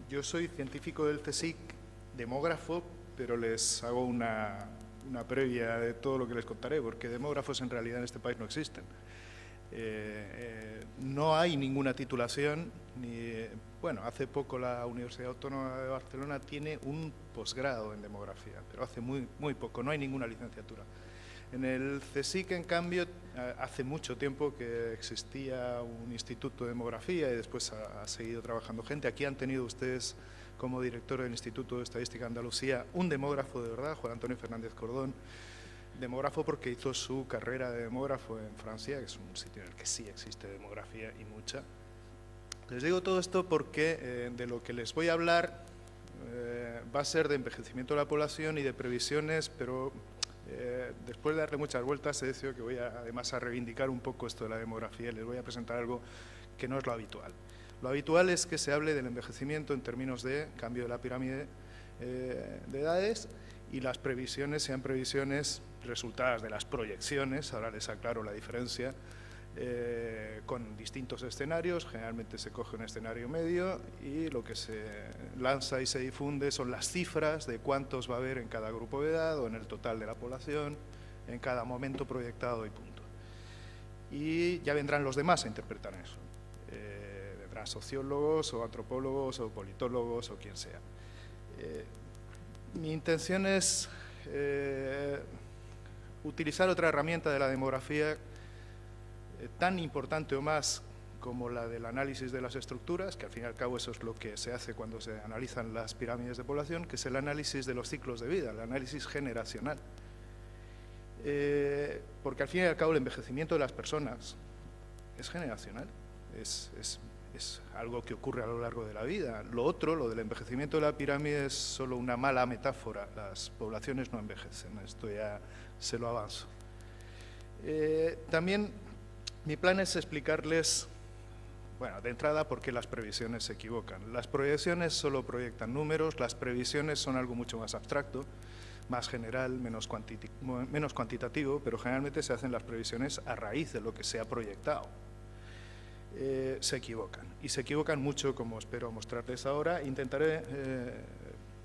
Yo soy científico del CSIC, demógrafo, pero les hago una previa de todo lo que les contaré, porque demógrafos en realidad en este país no existen. No hay ninguna titulación, bueno, hace poco la Universidad Autónoma de Barcelona tiene un posgrado en demografía, pero hace muy poco, no hay ninguna licenciatura. En el CSIC, en cambio, hace mucho tiempo que existía un instituto de demografía y después ha seguido trabajando gente. Aquí han tenido ustedes como director del Instituto de Estadística de Andalucía un demógrafo de verdad, Juan Antonio Fernández Cordón, demógrafo porque hizo su carrera de demógrafo en Francia, que es un sitio en el que sí existe demografía y mucha. Les digo todo esto porque de lo que les voy a hablar va a ser de envejecimiento de la población y de previsiones, pero después de darle muchas vueltas he decidido que voy además a reivindicar un poco esto de la demografía y les voy a presentar algo que no es lo habitual. Lo habitual es que se hable del envejecimiento en términos de cambio de la pirámide de edades y las previsiones sean previsiones resultadas de las proyecciones, ahora les aclaro la diferencia, con distintos escenarios. Generalmente se coge un escenario medio y lo que se lanza y se difunde son las cifras de cuántos va a haber en cada grupo de edad o en el total de la población, en cada momento proyectado y punto. Y ya vendrán los demás a interpretar eso. Vendrán sociólogos o antropólogos o politólogos o quien sea. Mi intención es utilizar otra herramienta de la demografía tan importante o más como la del análisis de las estructuras, que al fin y al cabo eso es lo que se hace cuando se analizan las pirámides de población, que es el análisis de los ciclos de vida, el análisis generacional. Porque al fin y al cabo el envejecimiento de las personas es generacional, es algo que ocurre a lo largo de la vida. Lo otro, lo del envejecimiento de la pirámide, es solo una mala metáfora. Las poblaciones no envejecen, esto ya se lo avanzo. También mi plan es explicarles, bueno, de entrada, por qué las previsiones se equivocan. Las proyecciones solo proyectan números, las previsiones son algo mucho más abstracto, más general, menos cuantitativo, pero generalmente se hacen las previsiones a raíz de lo que se ha proyectado. Se equivocan, y se equivocan mucho, como espero mostrarles ahora. Intentaré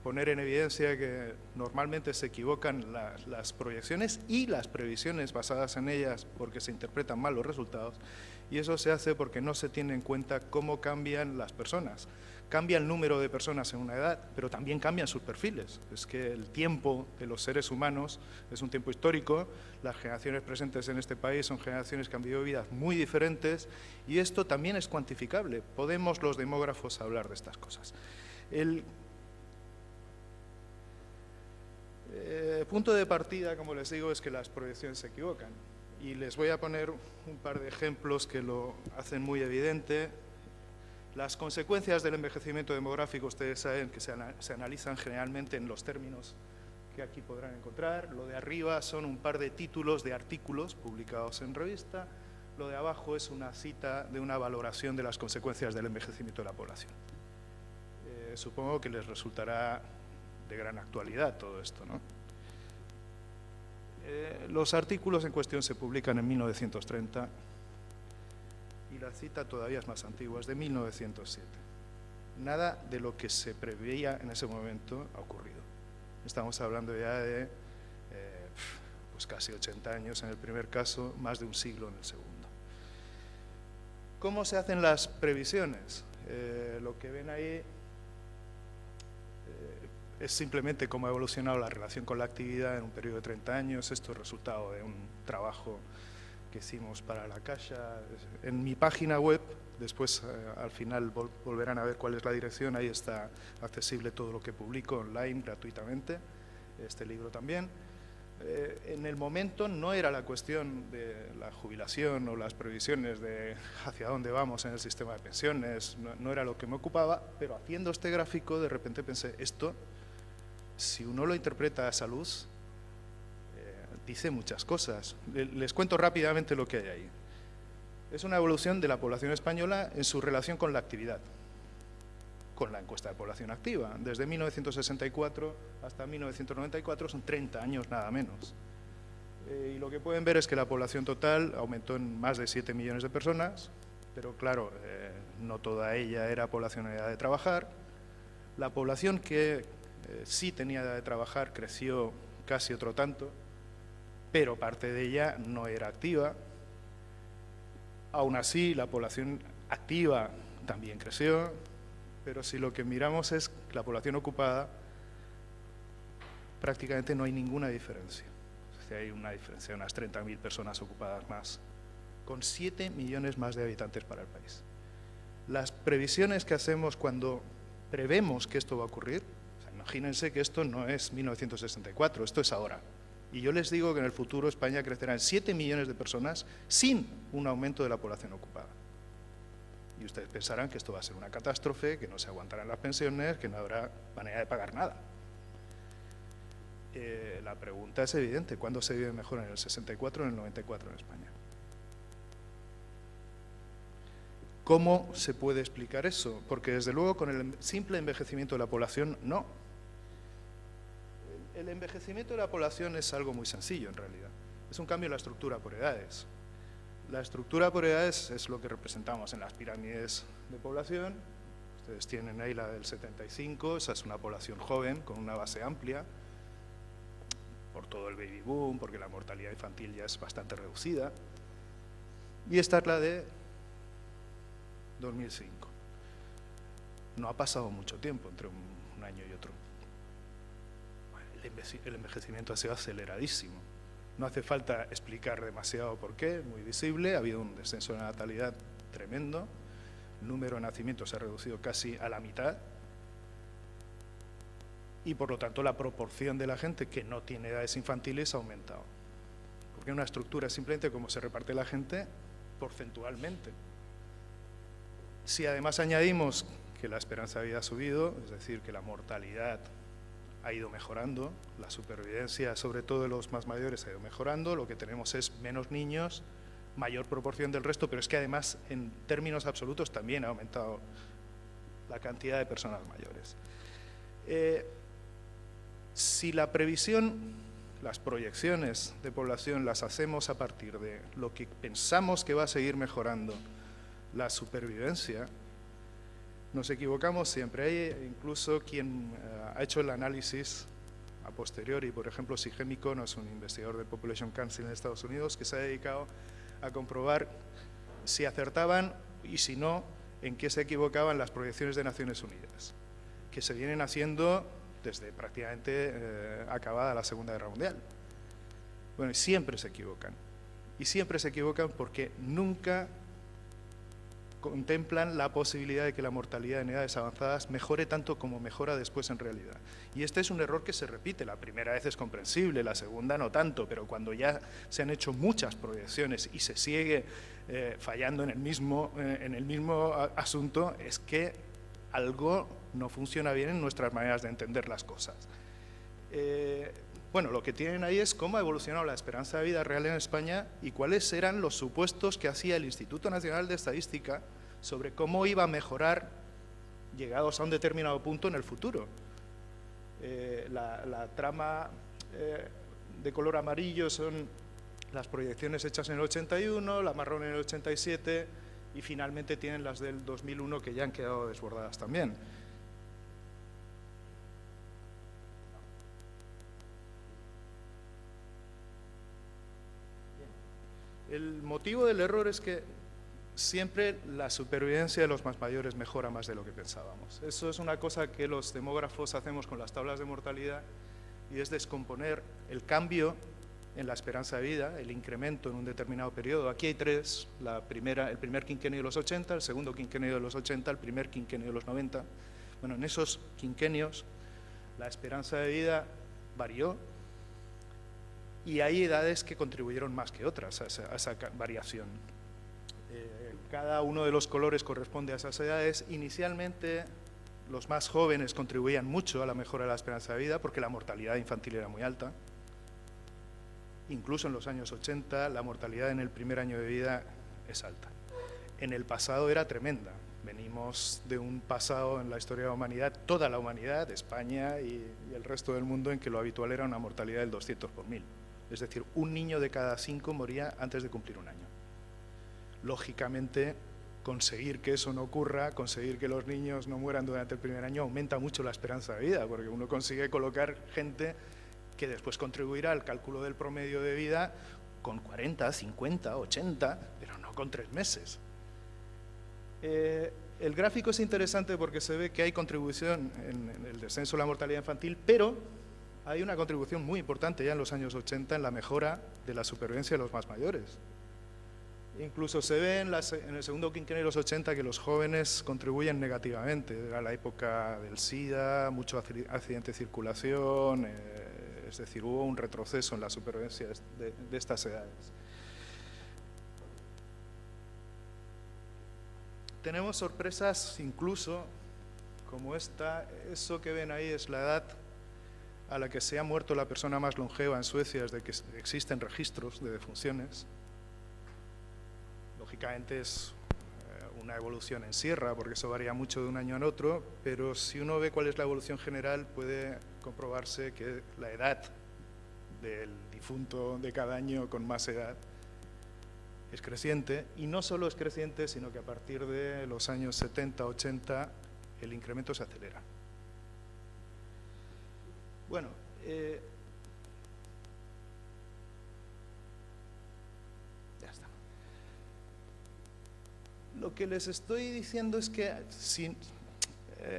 poner en evidencia que normalmente se equivocan las proyecciones y las previsiones basadas en ellas porque se interpretan mal los resultados, y eso se hace porque no se tiene en cuenta cómo cambian las personas. Cambia el número de personas en una edad, pero también cambian sus perfiles. Es que el tiempo de los seres humanos es un tiempo histórico, las generaciones presentes en este país son generaciones que han vivido vidas muy diferentes, y esto también es cuantificable. Podemos los demógrafos hablar de estas cosas. El punto de partida, como les digo, es que las proyecciones se equivocan, y les voy a poner un par de ejemplos que lo hacen muy evidente. Las consecuencias del envejecimiento demográfico, ustedes saben que se analizan generalmente en los términos que aquí podrán encontrar. Lo de arriba son un par de títulos de artículos publicados en revista, lo de abajo es una cita de una valoración de las consecuencias del envejecimiento de la población. Supongo que les resultará de gran actualidad todo esto, ¿no? Los artículos en cuestión se publican en 1930 y la cita todavía es más antigua, es de 1907. Nada de lo que se preveía en ese momento ha ocurrido. Estamos hablando ya de pues casi 80 años en el primer caso, más de un siglo en el segundo. ¿Cómo se hacen las previsiones? Lo que ven ahí es simplemente cómo ha evolucionado la relación con la actividad en un periodo de 30 años. Esto es resultado de un trabajo que hicimos para la Caixa. En mi página web, después al final volverán a ver cuál es la dirección, ahí está accesible todo lo que publico online gratuitamente, este libro también. En el momento no era la cuestión de la jubilación o las previsiones de hacia dónde vamos en el sistema de pensiones, no era lo que me ocupaba, pero haciendo este gráfico de repente pensé, esto, si uno lo interpreta a esa luz, dice muchas cosas. Les cuento rápidamente lo que hay ahí. Es una evolución de la población española en su relación con la actividad, con la encuesta de población activa. Desde 1964 hasta 1994 son 30 años nada menos. Y lo que pueden ver es que la población total aumentó en más de 7 millones de personas, pero claro, no toda ella era población en edad de trabajar. La población que sí tenía edad de trabajar creció casi otro tanto, pero parte de ella no era activa. Aún así, la población activa también creció, pero si lo que miramos es la población ocupada, prácticamente no hay ninguna diferencia. O sea, hay una diferencia de unas 30.000 personas ocupadas más, con 7 millones más de habitantes para el país. Las previsiones que hacemos cuando prevemos que esto va a ocurrir, o sea, imagínense que esto no es 1964, esto es ahora. Y yo les digo que en el futuro España crecerá en 7 millones de personas sin un aumento de la población ocupada. Y ustedes pensarán que esto va a ser una catástrofe, que no se aguantarán las pensiones, que no habrá manera de pagar nada. La pregunta es evidente, ¿cuándo se vive mejor, en el 64 o en el 94 en España? ¿Cómo se puede explicar eso? Porque desde luego con el simple envejecimiento de la población, no. El envejecimiento de la población es algo muy sencillo en realidad. Es un cambio en la estructura por edades. La estructura por edades es lo que representamos en las pirámides de población. Ustedes tienen ahí la del 75, esa es una población joven con una base amplia, por todo el baby boom, porque la mortalidad infantil ya es bastante reducida. Y esta es la de 2005. No ha pasado mucho tiempo entre un año y otro. El envejecimiento ha sido aceleradísimo. No hace falta explicar demasiado por qué, muy visible. Ha habido un descenso de la natalidad tremendo. El número de nacimientos se ha reducido casi a la mitad. Y por lo tanto la proporción de la gente que no tiene edades infantiles ha aumentado. Porque una estructura es simplemente cómo se reparte la gente porcentualmente. Si además añadimos que la esperanza de vida ha subido, es decir, que la mortalidad ha ido mejorando, la supervivencia, sobre todo de los más mayores, ha ido mejorando, lo que tenemos es menos niños, mayor proporción del resto, pero es que además en términos absolutos también ha aumentado la cantidad de personas mayores. Si la previsión, las proyecciones de población las hacemos a partir de lo que pensamos que va a seguir mejorando la supervivencia, nos equivocamos siempre. Hay incluso quien ha hecho el análisis a posteriori, por ejemplo, Sigem Icono es un investigador del Population Council en Estados Unidos que se ha dedicado a comprobar si acertaban y si no, en qué se equivocaban las proyecciones de Naciones Unidas, que se vienen haciendo desde prácticamente acabada la Segunda Guerra Mundial. Bueno, y siempre se equivocan. Y siempre se equivocan porque nunca contemplan la posibilidad de que la mortalidad en edades avanzadas mejore tanto como mejora después en realidad. Y este es un error que se repite. La primera vez es comprensible, la segunda no tanto, pero cuando ya se han hecho muchas proyecciones y se sigue fallando en el mismo asunto, es que algo no funciona bien en nuestras maneras de entender las cosas. Bueno, lo que tienen ahí es cómo ha evolucionado la esperanza de vida real en España y cuáles eran los supuestos que hacía el Instituto Nacional de Estadística sobre cómo iba a mejorar llegados a un determinado punto en el futuro. La trama de color amarillo son las proyecciones hechas en el 81, la marrón en el 87 y finalmente tienen las del 2001 que ya han quedado desbordadas también. El motivo del error es que siempre la supervivencia de los más mayores mejora más de lo que pensábamos. Eso es una cosa que los demógrafos hacemos con las tablas de mortalidad y es descomponer el cambio en la esperanza de vida, el incremento en un determinado periodo. Aquí hay tres, el primer quinquenio de los 80, el segundo quinquenio de los 80, el primer quinquenio de los 90. Bueno, en esos quinquenios la esperanza de vida varió y hay edades que contribuyeron más que otras a esa variación. Cada uno de los colores corresponde a esas edades. Inicialmente los más jóvenes contribuían mucho a la mejora de la esperanza de vida porque la mortalidad infantil era muy alta. Incluso en los años 80 la mortalidad en el primer año de vida es alta. En el pasado era tremenda. Venimos de un pasado en la historia de la humanidad, toda la humanidad, España y el resto del mundo, en que lo habitual era una mortalidad del 200 por 1000. Es decir, un niño de cada 5 moría antes de cumplir un año. Lógicamente, conseguir que eso no ocurra, conseguir que los niños no mueran durante el primer año, aumenta mucho la esperanza de vida, porque uno consigue colocar gente que después contribuirá al cálculo del promedio de vida con 40, 50, 80, pero no con 3 meses. El gráfico es interesante porque se ve que hay contribución en el descenso de la mortalidad infantil, pero hay una contribución muy importante ya en los años 80 en la mejora de la supervivencia de los más mayores. Incluso se ve en el segundo quinquenio de los 80 que los jóvenes contribuyen negativamente. Era la época del SIDA, mucho accidente de circulación, es decir, hubo un retroceso en la supervivencia de estas edades. Tenemos sorpresas incluso como esta. Eso que ven ahí es la edad a la que se ha muerto la persona más longeva en Suecia desde que existen registros de defunciones. Lógicamente es una evolución en sierra, porque eso varía mucho de un año en otro, pero si uno ve cuál es la evolución general, puede comprobarse que la edad del difunto de cada año con más edad es creciente, y no solo es creciente, sino que a partir de los años 70, 80, el incremento se acelera. Bueno, ya está. Lo que les estoy diciendo es que si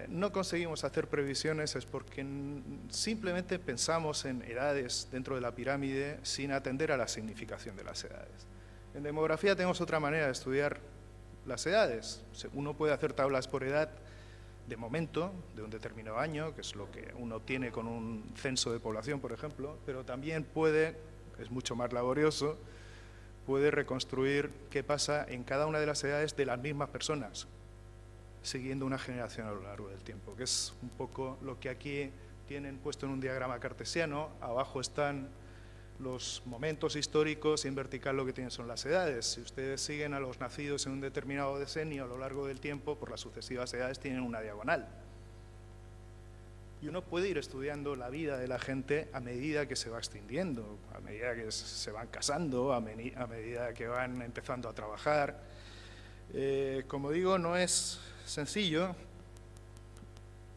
no conseguimos hacer previsiones es porque simplemente pensamos en edades dentro de la pirámide sin atender a la significación de las edades. En demografía tenemos otra manera de estudiar las edades. Uno puede hacer tablas por edad de momento, de un determinado año, que es lo que uno tiene con un censo de población, por ejemplo, pero también puede, es mucho más laborioso, puede reconstruir qué pasa en cada una de las edades de las mismas personas, siguiendo una generación a lo largo del tiempo, que es un poco lo que aquí tienen puesto en un diagrama cartesiano. Abajo están los momentos históricos y en vertical lo que tienen son las edades. Si ustedes siguen a los nacidos en un determinado decenio a lo largo del tiempo, por las sucesivas edades tienen una diagonal. Y uno puede ir estudiando la vida de la gente a medida que se va extendiendo, a medida que se van casando, a medida que van empezando a trabajar. Como digo, no es sencillo,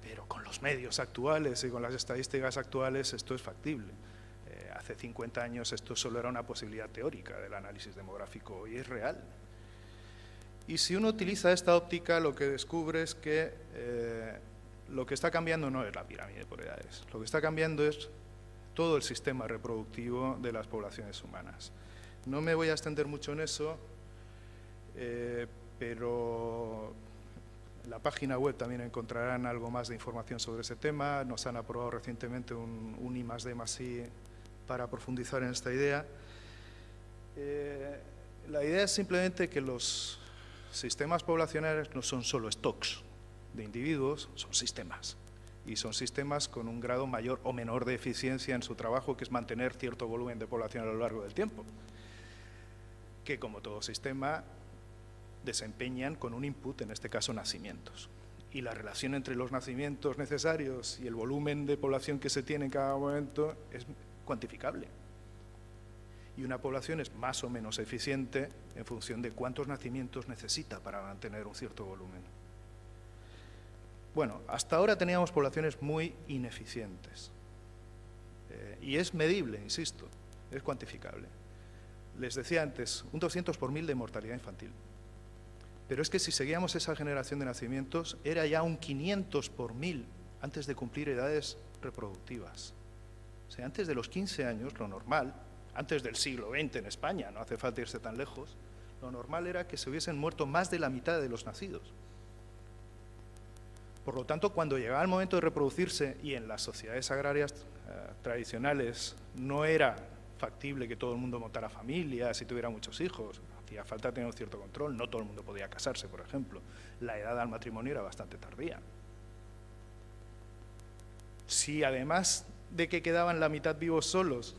pero con los medios actuales y con las estadísticas actuales esto es factible. Hace 50 años esto solo era una posibilidad teórica del análisis demográfico, hoy es real. Y si uno utiliza esta óptica, lo que descubre es que lo que está cambiando no es la pirámide por edades, lo que está cambiando es todo el sistema reproductivo de las poblaciones humanas. No me voy a extender mucho en eso, pero en la página web también encontrarán algo más de información sobre ese tema. Nos han aprobado recientemente un I+D+I para profundizar en esta idea. La idea es simplemente que los sistemas poblacionales no son solo stocks de individuos, son sistemas. Y son sistemas con un grado mayor o menor de eficiencia en su trabajo, que es mantener cierto volumen de población a lo largo del tiempo, que como todo sistema desempeñan con un input, en este caso nacimientos. Y la relación entre los nacimientos necesarios y el volumen de población que se tiene en cada momento es cuantificable. Y una población es más o menos eficiente en función de cuántos nacimientos necesita para mantener un cierto volumen. Bueno, hasta ahora teníamos poblaciones muy ineficientes. Y es medible, insisto, es cuantificable. Les decía antes, un 200 por 1000 de mortalidad infantil. Pero es que si seguíamos esa generación de nacimientos, era ya un 500 por 1000 antes de cumplir edades reproductivas. O sea, antes de los 15 años, lo normal, antes del siglo XX en España, no hace falta irse tan lejos, lo normal era que se hubiesen muerto más de la mitad de los nacidos. Por lo tanto, cuando llegaba el momento de reproducirse, y en las sociedades agrarias tradicionales no era factible que todo el mundo montara familias y tuviera muchos hijos, hacía falta tener un cierto control, no todo el mundo podía casarse, por ejemplo. La edad al matrimonio era bastante tardía. Si además de que quedaban la mitad vivos solos,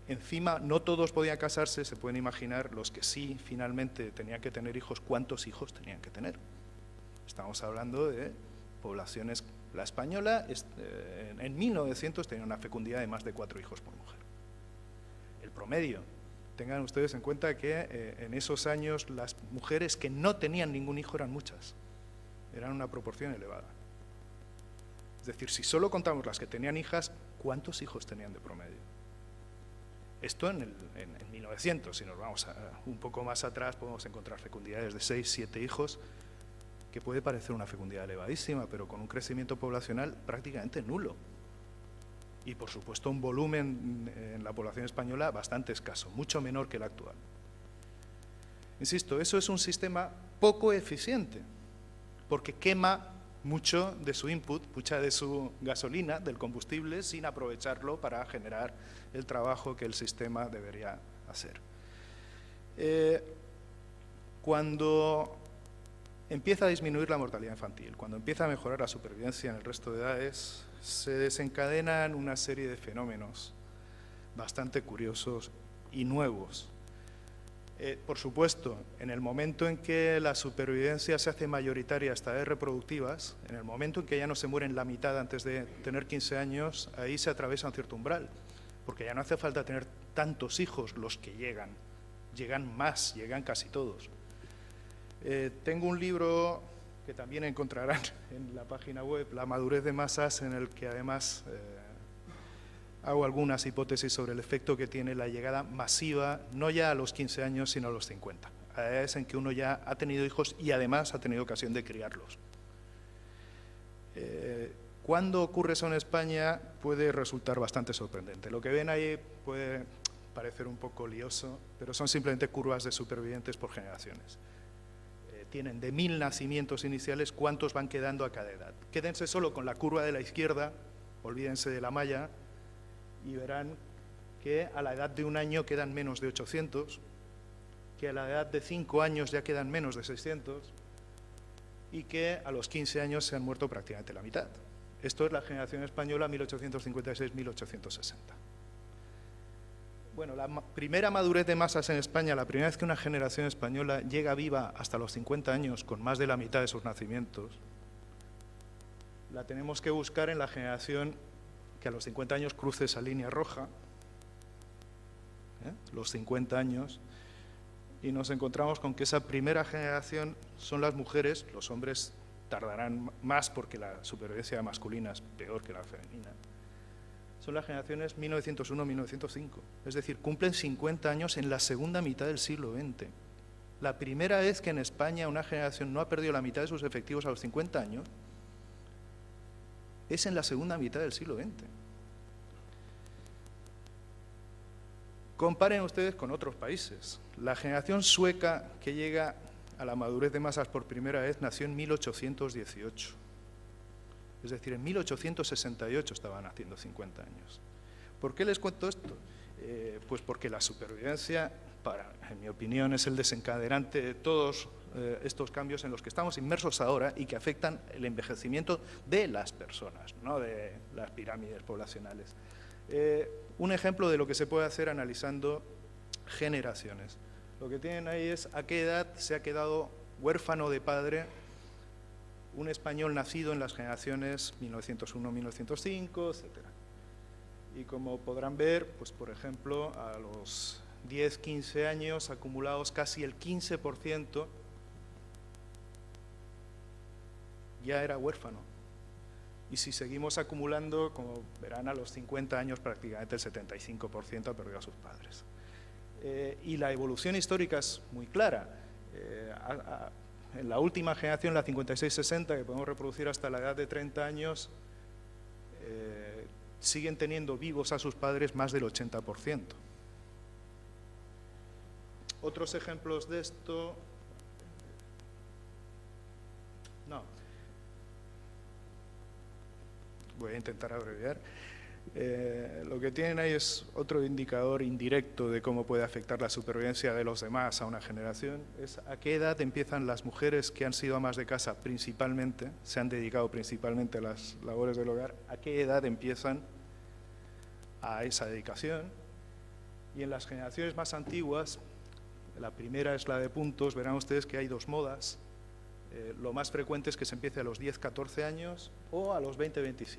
encima no todos podían casarse, se pueden imaginar los que sí finalmente tenían que tener hijos, cuántos hijos tenían que tener. Estamos hablando de poblaciones. La española en 1900 tenía una fecundidad de más de 4 hijos por mujer. El promedio Tengan ustedes en cuenta que en esos años las mujeres que no tenían ningún hijo eran muchas, eran una proporción elevada. Es decir, si solo contamos las que tenían hijas, ¿cuántos hijos tenían de promedio? Esto en 1900, si nos vamos un poco más atrás, podemos encontrar fecundidades de 6, 7 hijos, que puede parecer una fecundidad elevadísima, pero con un crecimiento poblacional prácticamente nulo. Y, por supuesto, un volumen en la población española bastante escaso, mucho menor que el actual. Insisto, eso es un sistema poco eficiente, porque quema mucho de su input, mucha de su gasolina, del combustible, sin aprovecharlo para generar el trabajo que el sistema debería hacer. Cuando empieza a disminuir la mortalidad infantil, cuando empieza a mejorar la supervivencia en el resto de edades, se desencadenan una serie de fenómenos bastante curiosos y nuevos. Por supuesto, en el momento en que la supervivencia se hace mayoritaria hasta edades reproductivas, en el momento en que ya no se mueren la mitad antes de tener 15 años, ahí se atraviesa un cierto umbral, porque ya no hace falta tener tantos hijos los que llegan más, llegan casi todos. Tengo un libro que también encontrarán en la página web, La madurez de masas, en el que además hago algunas hipótesis sobre el efecto que tiene la llegada masiva, no ya a los 15 años, sino a los 50, a edades en que uno ya ha tenido hijos y además ha tenido ocasión de criarlos. Cuando ocurre eso en España puede resultar bastante sorprendente. Lo que ven ahí puede parecer un poco lioso, pero son simplemente curvas de supervivientes por generaciones. Tienen de 1000 nacimientos iniciales, ¿cuántos van quedando a cada edad? Quédense solo con la curva de la izquierda, olvídense de la malla, y verán que a la edad de 1 año quedan menos de 800, que a la edad de 5 años ya quedan menos de 600, y que a los 15 años se han muerto prácticamente la mitad. Esto es la generación española 1856-1860. Bueno, la primera madurez de masas en España, la primera vez que una generación española llega viva hasta los 50 años con más de la mitad de sus nacimientos, la tenemos que buscar en la generación que a los 50 años cruce esa línea roja, los 50 años, y nos encontramos con que esa primera generación son las mujeres, los hombres tardarán más porque la supervivencia masculina es peor que la femenina. Son las generaciones 1901-1905, es decir, cumplen 50 años en la segunda mitad del siglo XX. La primera vez que en España una generación no ha perdido la mitad de sus efectivos a los 50 años es en la segunda mitad del siglo XX. Comparen ustedes con otros países. La generación sueca que llega a la madurez de masas por primera vez nació en 1818. Es decir, en 1868 estaban haciendo 50 años. ¿Por qué les cuento esto? Pues porque la supervivencia, en mi opinión, es el desencadenante de todos estos cambios en los que estamos inmersos ahora y que afectan el envejecimiento de las personas, no de las pirámides poblacionales. Un ejemplo de lo que se puede hacer analizando generaciones. Lo que tienen ahí es a qué edad se ha quedado huérfano de padre un español nacido en las generaciones 1901-1905, etc. Y como podrán ver, pues por ejemplo, a los 10-15 años acumulados casi el 15% ya era huérfano. Y si seguimos acumulando, como verán, a los 50 años prácticamente el 75% ha perdido a sus padres. Y la evolución histórica es muy clara. En la última generación, la 56-60, que podemos reproducir hasta la edad de 30 años, siguen teniendo vivos a sus padres más del 80%. Otros ejemplos de esto... No. Voy a intentar abreviar. Lo que tienen ahí es otro indicador indirecto de cómo puede afectar la supervivencia de los demás a una generación. Es a qué edad empiezan las mujeres que han sido amas de casa principalmente, se han dedicado principalmente a las labores del hogar, a qué edad empiezan a esa dedicación. Y en las generaciones más antiguas, la primera es la de puntos, verán ustedes que hay dos modas. Lo más frecuente es que se empiece a los 10-14 años o a los 20-25.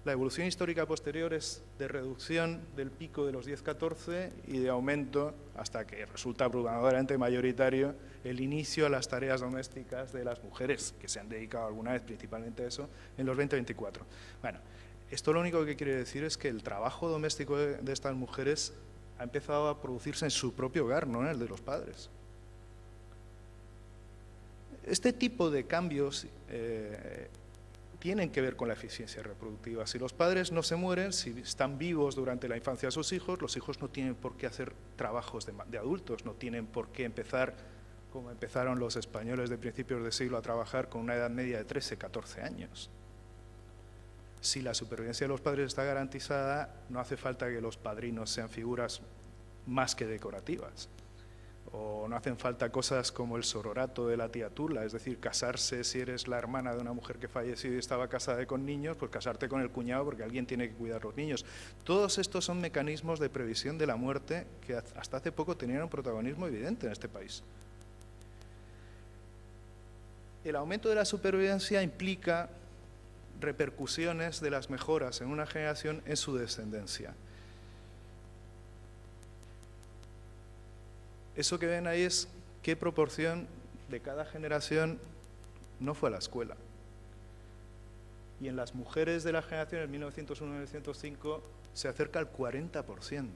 La evolución histórica posterior es de reducción del pico de los 10-14 y de aumento hasta que resulta abrumadoramente mayoritario el inicio a las tareas domésticas de las mujeres, que se han dedicado alguna vez principalmente a eso, en los 20-24. Bueno, esto lo único que quiere decir es que el trabajo doméstico de estas mujeres ha empezado a producirse en su propio hogar, no en el de los padres. Este tipo de cambios tienen que ver con la eficiencia reproductiva. Si los padres no se mueren, si están vivos durante la infancia de sus hijos, los hijos no tienen por qué hacer trabajos de adultos, no tienen por qué empezar, como empezaron los españoles de principios de siglo, a trabajar con una edad media de 13, 14 años. Si la supervivencia de los padres está garantizada, no hace falta que los padrinos sean figuras más que decorativas. O no hacen falta cosas como el sororato de la tía Tula, es decir, casarse si eres la hermana de una mujer que falleció y estaba casada con niños, pues casarte con el cuñado porque alguien tiene que cuidar los niños. Todos estos son mecanismos de previsión de la muerte que hasta hace poco tenían un protagonismo evidente en este país. El aumento de la supervivencia implica repercusiones de las mejoras en una generación en su descendencia. Eso que ven ahí es qué proporción de cada generación no fue a la escuela. Y en las mujeres de la generación de 1901-1905 se acerca al 40%.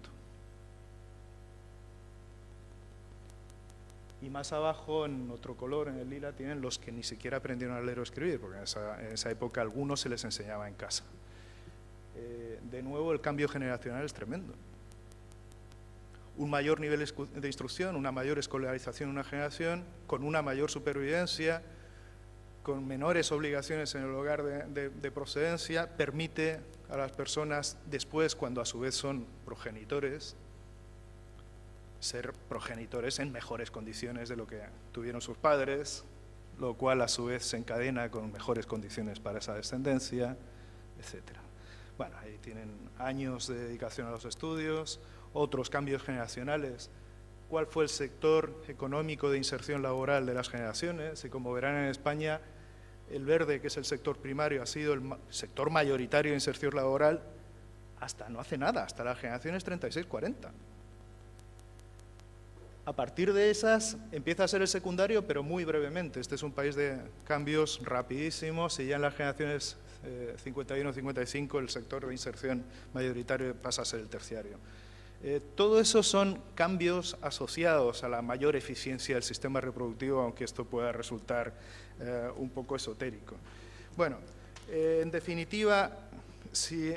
Y más abajo, en otro color, en el lila, tienen los que ni siquiera aprendieron a leer o escribir, porque en esa época a algunos se les enseñaba en casa. De nuevo, el cambio generacional es tremendo. Un mayor nivel de instrucción, una mayor escolarización en una generación, con una mayor supervivencia, con menores obligaciones en el hogar de procedencia, permite a las personas después, cuando a su vez son progenitores, ser progenitores en mejores condiciones de lo que tuvieron sus padres, lo cual a su vez se encadena con mejores condiciones para esa descendencia, etc. Bueno, ahí tienen años de dedicación a los estudios, otros cambios generacionales. ¿Cuál fue el sector económico de inserción laboral de las generaciones? Y como verán en España, el verde, que es el sector primario, ha sido el sector mayoritario de inserción laboral hasta no hace nada, hasta las generaciones 36-40. A partir de esas empieza a ser el secundario, pero muy brevemente. Este es un país de cambios rapidísimos y ya en las generaciones 51-55 el sector de inserción mayoritario pasa a ser el terciario. Todo eso son cambios asociados a la mayor eficiencia del sistema reproductivo, aunque esto pueda resultar un poco esotérico. Bueno, en definitiva, si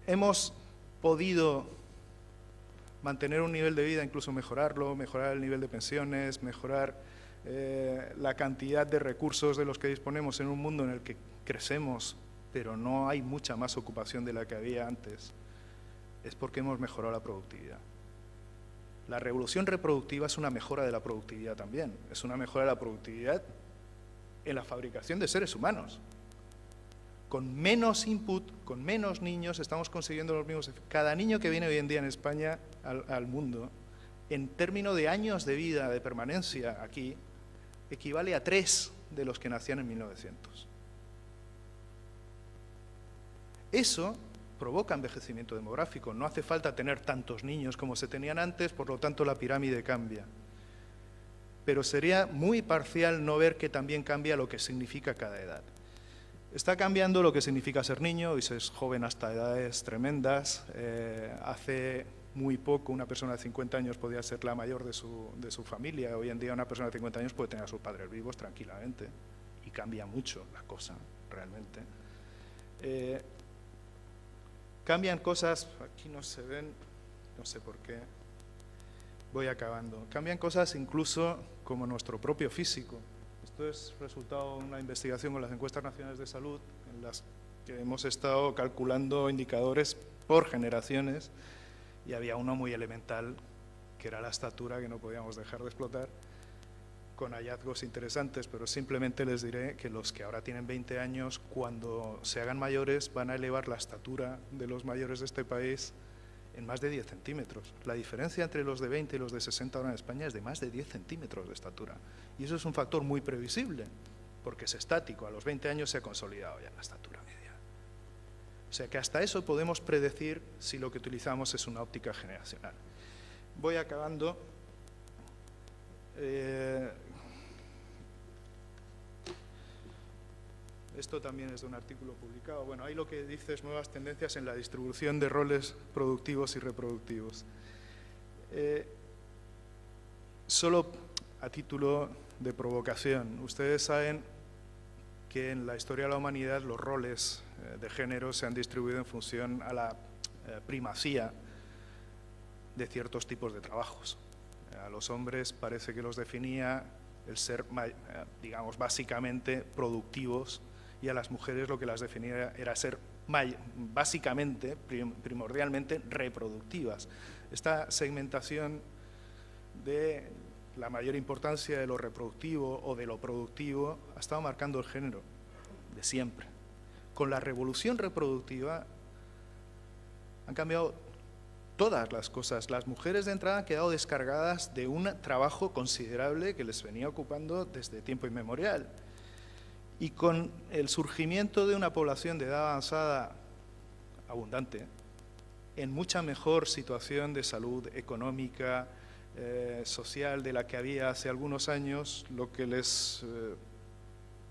hemos podido mantener un nivel de vida, incluso mejorarlo, mejorar el nivel de pensiones, mejorar la cantidad de recursos de los que disponemos en un mundo en el que crecemos, pero no hay mucha más ocupación de la que había antes, es porque hemos mejorado la productividad. La revolución reproductiva es una mejora de la productividad también, es una mejora de la productividad en la fabricación de seres humanos. Con menos input, con menos niños, estamos consiguiendo los mismos efectos. Cada niño que viene hoy en día en España al mundo, en términos de años de vida, de permanencia aquí, equivale a 3 de los que nacían en 1900. Eso provoca envejecimiento demográfico. No hace falta tener tantos niños como se tenían antes, por lo tanto la pirámide cambia. Pero sería muy parcial no ver que también cambia lo que significa cada edad. Está cambiando lo que significa ser niño, hoy se es joven hasta edades tremendas. Hace muy poco una persona de 50 años podía ser la mayor de su familia. Hoy en día una persona de 50 años puede tener a sus padres vivos tranquilamente. Y cambia mucho la cosa, realmente. Cambian cosas, aquí no se ven, no sé por qué, voy acabando. Cambian cosas incluso como nuestro propio físico. Esto es resultado de una investigación con las encuestas nacionales de salud, en las que hemos estado calculando indicadores por generaciones, y había uno muy elemental, que era la estatura, que no podíamos dejar de explotar, con hallazgos interesantes, pero simplemente les diré que los que ahora tienen 20 años, cuando se hagan mayores, van a elevar la estatura de los mayores de este país en más de 10 centímetros. La diferencia entre los de 20 y los de 60 ahora en España es de más de 10 centímetros de estatura. Y eso es un factor muy previsible, porque es estático. A los 20 años se ha consolidado ya la estatura media. sea que hasta eso podemos predecir si lo que utilizamos es una óptica generacional. Voy acabando. Esto también es de un artículo publicado. Bueno, ahí lo que dice es nuevas tendencias en la distribución de roles productivos y reproductivos. Solo a título de provocación, ustedes saben que en la historia de la humanidad los roles de género se han distribuido en función a la primacía de ciertos tipos de trabajos. A los hombres parece que los definía el ser, digamos, básicamente productivos, y a las mujeres lo que las definía era ser básicamente, primordialmente, reproductivas. Esta segmentación de la mayor importancia de lo reproductivo o de lo productivo ha estado marcando el género de siempre. Con la revolución reproductiva han cambiado todas las cosas. Las mujeres de entrada han quedado descargadas de un trabajo considerable que les venía ocupando desde tiempo inmemorial. Y con el surgimiento de una población de edad avanzada abundante, en mucha mejor situación de salud económica, social de la que había hace algunos años, lo que les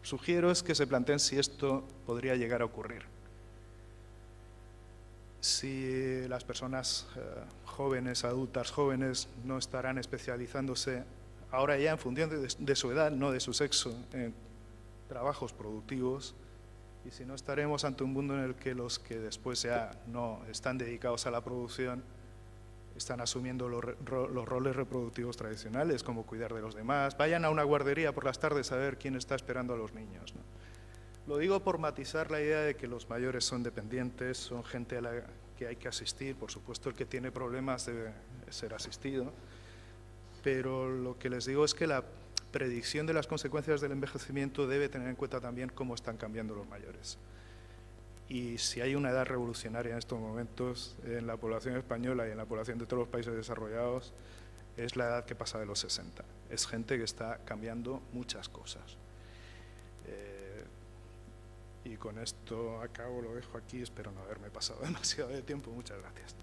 sugiero es que se planteen si esto podría llegar a ocurrir. Si las personas jóvenes, adultas jóvenes, no estarán especializándose ahora ya en función de su edad, no de su sexo, en trabajos productivos, y si no estaremos ante un mundo en el que los que después ya no están dedicados a la producción están asumiendo los roles reproductivos tradicionales, como cuidar de los demás, vayan a una guardería por las tardes a ver quién está esperando a los niños, ¿no? Lo digo por matizar la idea de que los mayores son dependientes, son gente a la que hay que asistir, por supuesto el que tiene problemas debe ser asistido, pero lo que les digo es que la predicción de las consecuencias del envejecimiento debe tener en cuenta también cómo están cambiando los mayores. Y si hay una edad revolucionaria en estos momentos en la población española y en la población de todos los países desarrollados, es la edad que pasa de los 60. Es gente que está cambiando muchas cosas. Y con esto acabo, lo dejo aquí, espero no haberme pasado demasiado de tiempo. Muchas gracias.